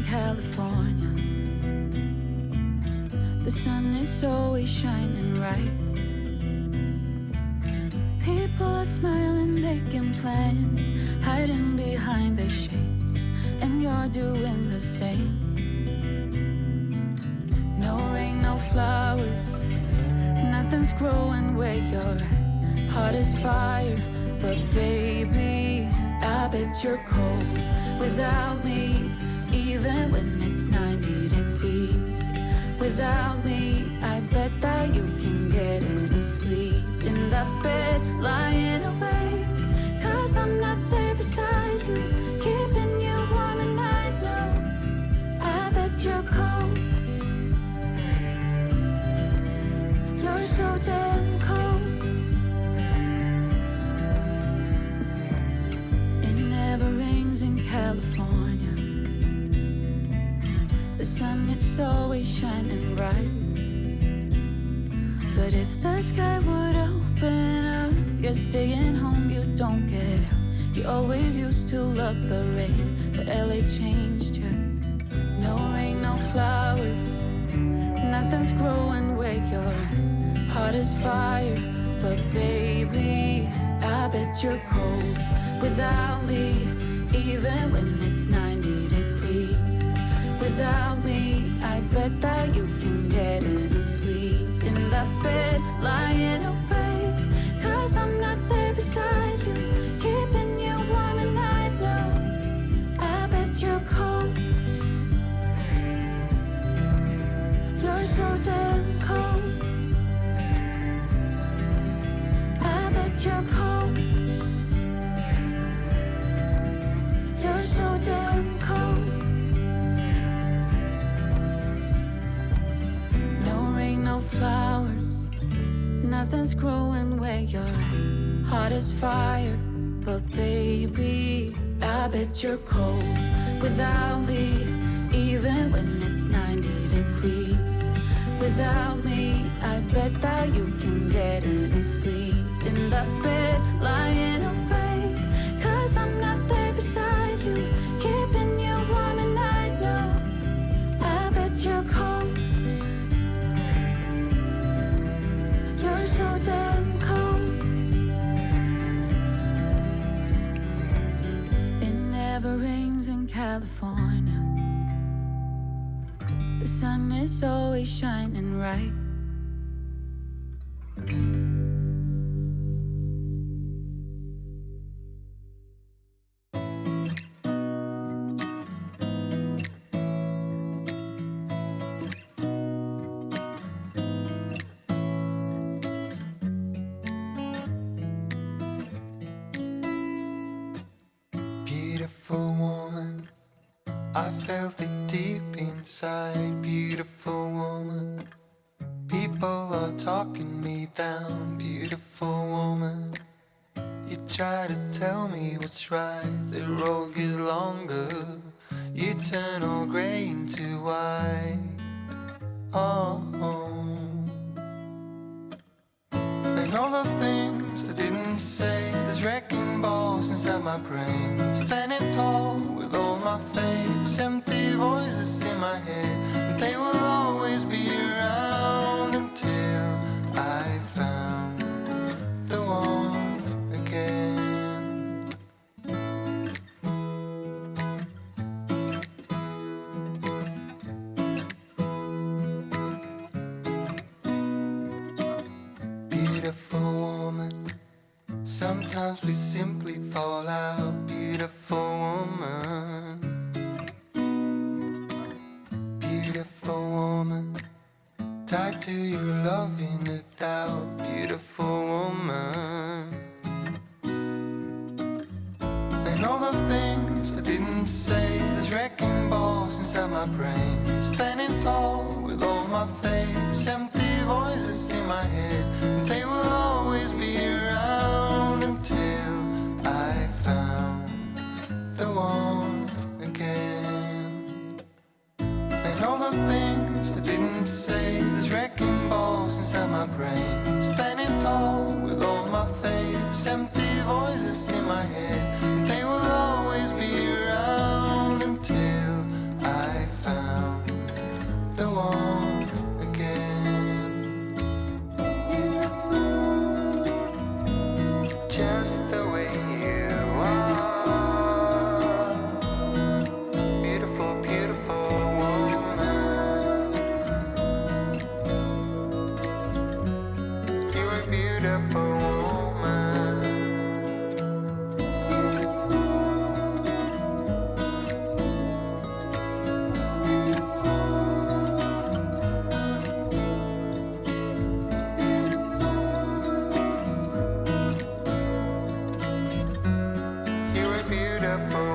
California. The sun is always shining bright. People are smiling, making plans, hiding behind their shades, and you're doing the same. No rain, no flowers, nothing's growing where you're at. Heart is fire, but baby, I bet you're cold without me. Even when it's 90 degrees, without me, I bet that you can get any sleep in that bed, lying awake. 'Cause I'm not there beside you, keeping you warm and I know I bet you're cold. You're so damn cold. It never rains in California. The sun is always shining bright. But if the sky would open up, you're staying home, you don't get out. You always used to love the rain, but LA changed you. No rain, no flowers, nothing's growing where you're at. Heart is fire, but baby, I bet you're cold without me. Even when it's 90 degrees, without me, I bet that you can get any sleep in that bed, lying awake. 'Cause I'm not there beside you, keeping you warm and I know I bet you're cold. You're so damn cold. I bet you're cold. You're so damn cold. No flowers, nothing's growing where you're at. Heart is fire, but baby, I bet you're cold without me. Even when it's 90 degrees, without me, I bet that you can get any sleep in that bed, lying awake. 'Cause I'm not there beside you, keeping you warm and I know I bet you're cold. You're so damn cold. It never rains in California. The sun is always shining bright. Beautiful woman, I felt it deep inside. Beautiful woman, people are talking me down. Beautiful woman, you try to tell me what's right. The road gets longer, you turn all grey into white. Oh, and all the things I didn't say, there's wrecking balls inside my brain. Standing tall with all my faith, there's empty voices in my head, and they will always be around until I found the one again. Beautiful woman, sometimes we simply fall out. Beautiful woman, beautiful woman, tied to your love in a doubt. Beautiful woman, and all the things I didn't say, there's wrecking balls inside my brain. Standing tall with all my faith, there's empty voices in my head, and they will always be around until I found the one again. And all the things I didn't say, there's wrecking balls inside my brain. Standing tall with all my faith, there's empty voices in my head, and they will always be around until I up for